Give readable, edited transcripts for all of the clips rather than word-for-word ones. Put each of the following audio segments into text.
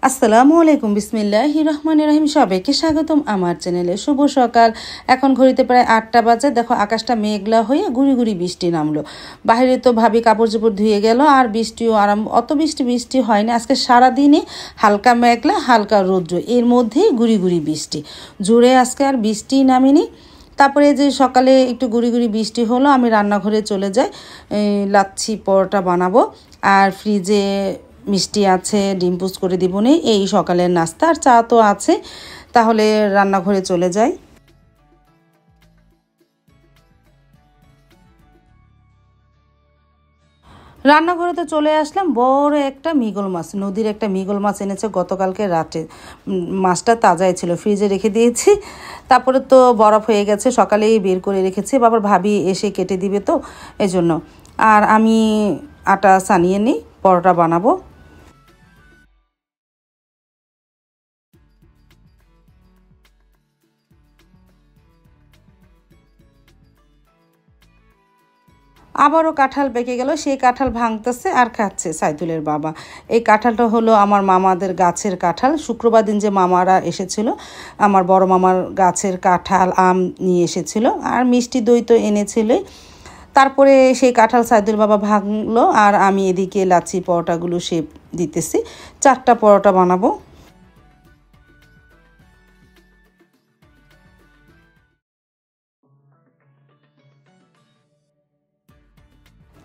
আসসালামু আলাইকুম বিসমিল্লাহির রহমানির রহিম। সবাইকে স্বাগতম আমার চ্যানেলে। শুভ সকাল। এখন ঘড়িতে প্রায় 8টা বাজে। দেখো আকাশটা মেঘলা হয়ে গুড়ি গুড়ি বৃষ্টি নামলো। বাইরে তো ভাবি কাপড় চোপড় ধুয়ে গেল, আর বৃষ্টিও অত বৃষ্টি হয়নি আজকে। সারাদিনে হালকা মেঘলা হালকা রৌদ্র, এর মধ্যেই গুড়ি গুড়ি বৃষ্টি। জোরে আজকে আর বৃষ্টি নামেনি। তারপরে যে সকালে একটু গুড়ি গুড়ি বৃষ্টি হলো, আমি রান্নাঘরে চলে যাই। লাচ্ছি পরোটা বানাবো, আর ফ্রিজে মিষ্টি আছে, ডিম পোস্ট করে দিব নি। এই সকালের নাস্তা, আর চা তো আছে। তাহলে রান্নাঘরে চলে যাই। রান্নাঘরে তো চলে আসলাম। বড় একটা মৃগল মাছ, নদীর একটা মৃগল মাছ এনেছে গতকালকে রাতে। মাছটা তাজাই ছিল, ফ্রিজে রেখে দিয়েছি। তারপরে তো বরফ হয়ে গেছে, সকালেই বের করে রেখেছি। বাবার ভাবি এসে কেটে দিবে, তো এই জন্য। আর আমি আটা সানিয়ে নিই, পরোটা বানাবো। আবারও কাঁঠাল পেকে গেল। সেই কাঁঠাল ভাঙতেছে আর খাচ্ছে সাইদুলের বাবা। এই কাঁঠালটা হলো আমার মামাদের গাছের কাঁঠাল। শুক্রবার দিন যে মামারা এসেছিল, আমার বড় মামার গাছের কাঁঠাল আম নিয়ে এসেছিল, আর মিষ্টি দই তো এনেছিলই। তারপরে সেই কাঁঠাল সাইদুল বাবা ভাঙলো, আর আমি এদিকে লাচ্ছি পরোটাগুলো শেপ দিতেছি। 4টা পরোটা বানাবো।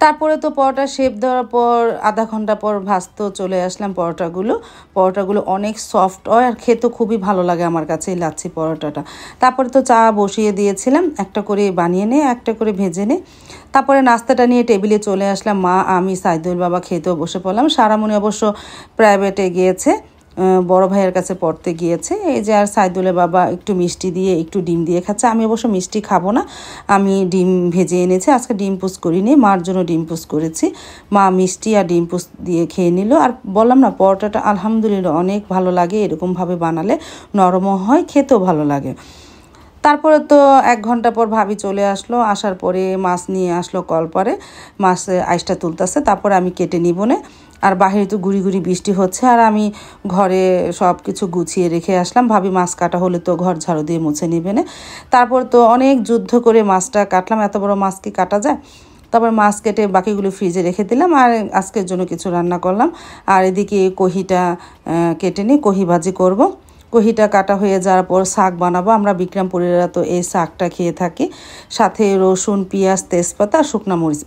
তারপরে তো পরোটা শেপ দেওয়ার পর আধা ঘন্টা পর ভাজতে চলে আসলাম পরোটাগুলো অনেক সফট হয়, আর খেতে খুবই ভালো লাগে আমার কাছে এই লাচ্ছি পরোটাটা। তারপরে তো চা বসিয়ে দিয়েছিলাম, একটা করে বানিয়ে নে একটা করে ভেজে নে। তারপরে নাস্তাটা নিয়ে টেবিলে চলে আসলাম। মা, আমি, সাইদুল বাবা খেতেও বসে পড়লাম। সারামণি অবশ্য প্রাইভেটে গিয়েছে, বড় ভাইয়ের কাছে পড়তে গিয়েছে। এই যে, আর সাইদুলের বাবা একটু মিষ্টি দিয়ে একটু ডিম দিয়ে খাচ্ছে। আমি অবশ্য মিষ্টি খাবো না, আমি ডিম ভেজে এনেছি। আজকে ডিম পোস্ট করিনি, মার জন্য ডিম পোস্ট করেছি। মা মিষ্টি আর ডিম পোস্ট দিয়ে খেয়ে নিল। আর বললাম না, পরোটাটা আলহামদুলিল্লাহ অনেক ভালো লাগে। এরকমভাবে বানালে নরমও হয়, খেতেও ভালো লাগে। তারপরে তো 1 ঘন্টা পর ভাবি চলে আসলো। আসার পরে মাছ নিয়ে আসলো কলপারে, মাছের আইসটা তুলতেছে। তারপরে আমি কেটে নিব না। আর বাহিরে তো গুড়ি গুড়ি বৃষ্টি হচ্ছে, আর আমি ঘরে সব কিছু গুছিয়ে রেখে আসলাম। ভাবি মাছ কাটা হলে তো ঘর ঝাড়ু দিয়ে মুছে নিবে না। তারপর তো অনেক যুদ্ধ করে মাছটা কাটলাম। এত বড় মাছ কি কাটা যায়? তারপর মাছ কেটে বাকিগুলো ফ্রিজে রেখে দিলাম, আর আজকের জন্য কিছু রান্না করলাম। আর এদিকে কহিটা কেটে নিই, কহি ভাজি করব। কহিটা কাটা হয়ে যাওয়ার পর শাক বানাবো। আমরা বিক্রমপুরেরা তো এই শাকটা খেয়ে থাকি। সাথে রসুন, পেঁয়াজ, তেজপাতা আর শুকনো মরিচ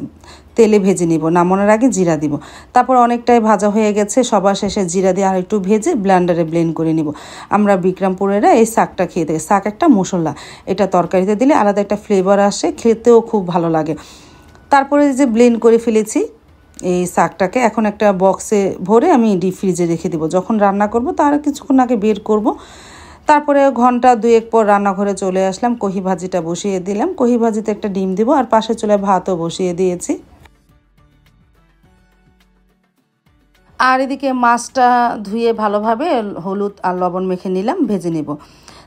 তেলে ভেজে নিব। নামানোর আগে জিরা দিব। তারপর অনেকটাই ভাজা হয়ে গেছে, সবার শেষে জিরা দিয়ে আর একটু ভেজে ব্লেন্ডারে ব্লেন্ড করে নিব। আমরা বিক্রমপুরেরা এই শাকটা খেয়ে থাকি। শাক একটা মশলা, এটা তরকারিতে দিলে আলাদা একটা ফ্লেভার আসে, খেতেও খুব ভালো লাগে। তারপরে যে ব্লেন্ড করে ফেলেছি এই শাকটাকে, এখন একটা বক্সে ভরে আমি ডিপ ফ্রিজে রেখে দেবো। যখন রান্না করব তার কিছুক্ষণ আগে বের করব। তারপরে ঘন্টা 2 পর রান্নাঘরে চলে আসলাম। কহি ভাজিটা বসিয়ে দিলাম। কহি ভাজিতে একটা ডিম দিব, আর পাশে চুলায় ভাতও বসিয়ে দিয়েছি। আর এদিকে মাছটা ধুয়ে ভালোভাবে হলুদ আর লবণ মেখে নিলাম, ভেজে নেব।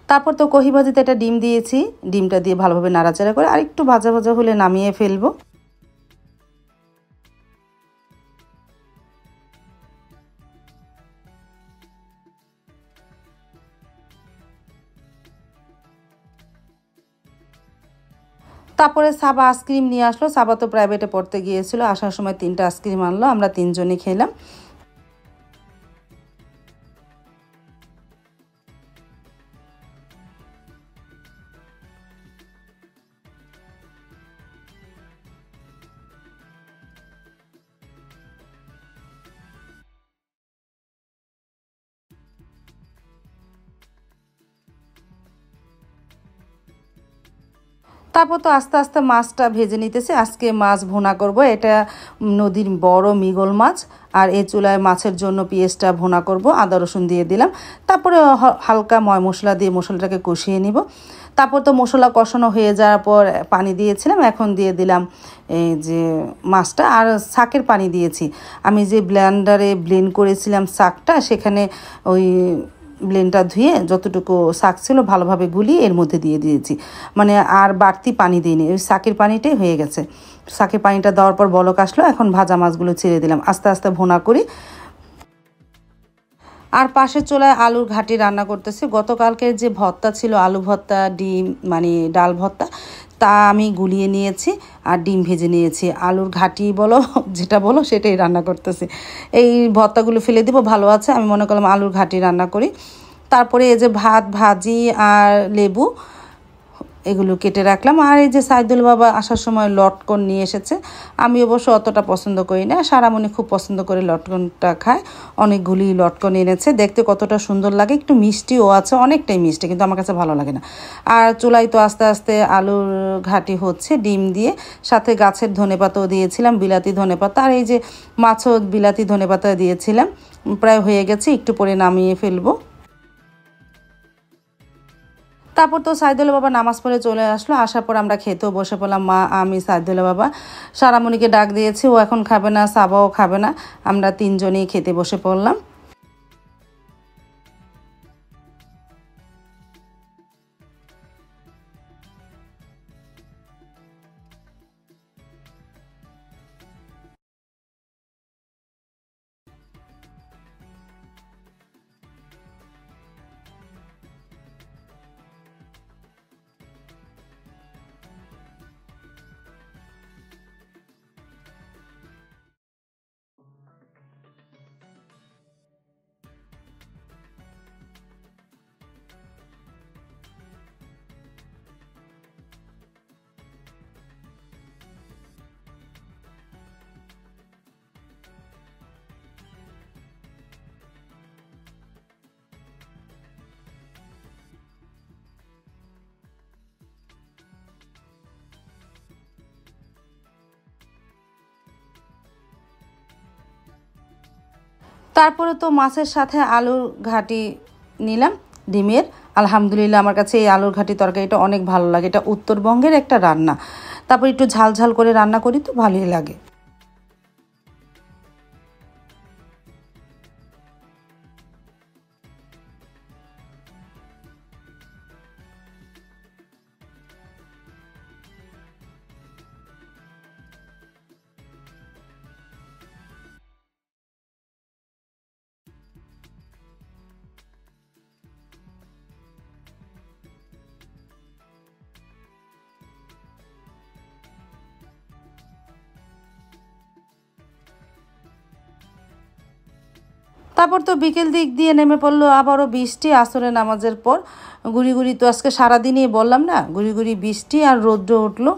তারপর তো কহি ভাজিতে একটা ডিম দিয়েছি। ডিমটা দিয়ে ভালোভাবে নাড়াচাড়া করে আর একটু ভাজা ভাজা হলে নামিয়ে ফেলবো। তারপরে সাবা আইসক্রিম নিয়ে আসলো। সাবা তো প্রাইভেটে পড়তে গিয়েছিল, আসার সময় 3টা আইসক্রিম আনলো, আমরা 3জনই খেলাম। তারপর তো আস্তে আস্তে মাছটা ভেজে নিতেছে। আজকে মাছ ভুনা করব। এটা নদীর বড় মৃগল মাছ, আর এই চুলায় মাছের জন্য পেঁয়াজটা ভুনা করব। আদা রসুন দিয়ে দিলাম। তারপরে হালকা মশলা দিয়ে মশলাটাকে কষিয়ে নিব। তারপর তো মশলা কষানো হয়ে যাওয়ার পর পানি দিয়েছিলাম, এখন দিয়ে দিলাম এই যে মাছটা, আর শাকের পানি দিয়েছি। আমি যে ব্লেন্ডারে ব্লেন্ড করেছিলাম শাকটা, সেখানে ওই ব্লেন্ডটা ধুয়ে যতটুকু শাক ছিল ভালোভাবে গুলিয়ে এর মধ্যে দিয়ে দিয়েছি। মানে আর বাড়তি পানি দিইনি, ওই শাকের পানিটাই হয়ে গেছে। শাকের পানিটা দেওয়ার পর বলক আসলো, এখন ভাজা মাছগুলো ছেড়ে দিলাম। আস্তে আস্তে ভুনা করি। আর পাশের চুলায় আলুর ঘাটি রান্না করতেছি। গতকালকের যে ভর্তা ছিল, আলু ভর্তা, ডিম মানে ডাল ভর্তা, তা আমি গুলিয়ে নিয়েছি আর ডিম ভেজে নিয়েছি। আলুর ঘাটি বলো যেটা বলো সেটাই রান্না করতেছি। এই ভর্তাগুলো ফেলে দিব, ভালো আছে, আমি মনে করলাম আলুর ঘাটি রান্না করি। তারপরে এই যে ভাত, ভাজি আর লেবু এগুলো কেটে রাখলাম। আর এই যে সাইদুল বাবা আসার সময় লটকন নিয়ে এসেছে। আমি অবশ্য অতটা পছন্দ করি না, সারামণি খুব পছন্দ করে লটকনটা খায়। অনেকগুলি লটকন এনেছে, দেখতে কতটা সুন্দর লাগে, একটু মিষ্টিও আছে, অনেকটাই মিষ্টি, কিন্তু আমার কাছে ভালো লাগে না। আর চুলাই তো আস্তে আস্তে আলুর ঘাটি হচ্ছে ডিম দিয়ে, সাথে গাছের ধনেপাতাও দিয়েছিলাম, বিলাতি ধনেপাতা, আর এই যে মাছও বিলাতি ধনেপাতা দিয়েছিলাম। প্রায় হয়ে গেছে, একটু পরে নামিয়ে ফেলবো। তারপর তো সাইদুল্লাহ বাবা নামাজ পড়ে চলে আসলো, আসার পর আমরা খেতেও বসে পড়লাম, মা, আমি, সাইদুল্লাহ বাবা। সারামণিকে ডাক দিয়েছি, ও এখন খাবে না, সাবাও খাবে না, আমরা তিনজনেই খেতে বসে পড়লাম। তারপরে তো মাছের সাথে আলুর ঘাটি নিলাম ডিমের। আলহামদুলিল্লাহ, আমার কাছে এই আলুর ঘাটি তরকারিটা অনেক ভালো লাগে, এটা উত্তরবঙ্গের একটা রান্না। তারপর একটু ঝাল ঝাল করে রান্না করি তো ভালোই লাগে। তারপর তো বিকেল দিক দিয়ে নেমে পড়লো আবারও বৃষ্টি, আসরের নামাজের পর। গুড়ি গুড়ি তো আজকে সারাদিনই বললাম না, গুড়ি গুড়ি বৃষ্টি আর রৌদ্র উঠলো।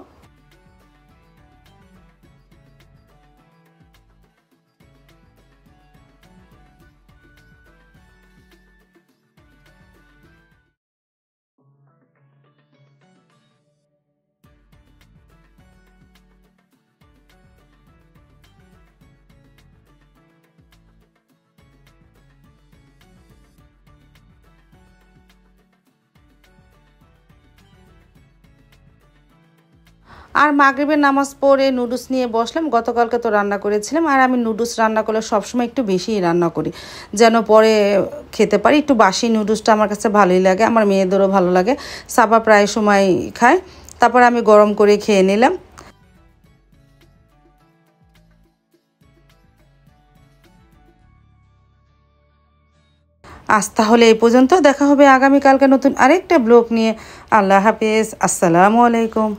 আর মাগরিবের নামাজ পড়ে নুডলস নিয়ে বসলাম। গতকালকে তো রান্না করেছিলাম, আর আমি নুডলস রান্না করলে সবসময় একটু বেশিই রান্না করি, যেন পরে খেতে পারি। একটু বাসি নুডলসটা আমার কাছে ভালোই লাগে, আমার মেয়েদেরও ভালো লাগে, সাবা প্রায় সময় খায়। তারপর আমি গরম করে খেয়ে নিলাম। আজ তাহলে এই পর্যন্ত, দেখা হবে আগামীকালকে নতুন আরেকটা ব্লগ নিয়ে। আল্লাহ হাফেজ, আসসালামু আলাইকুম।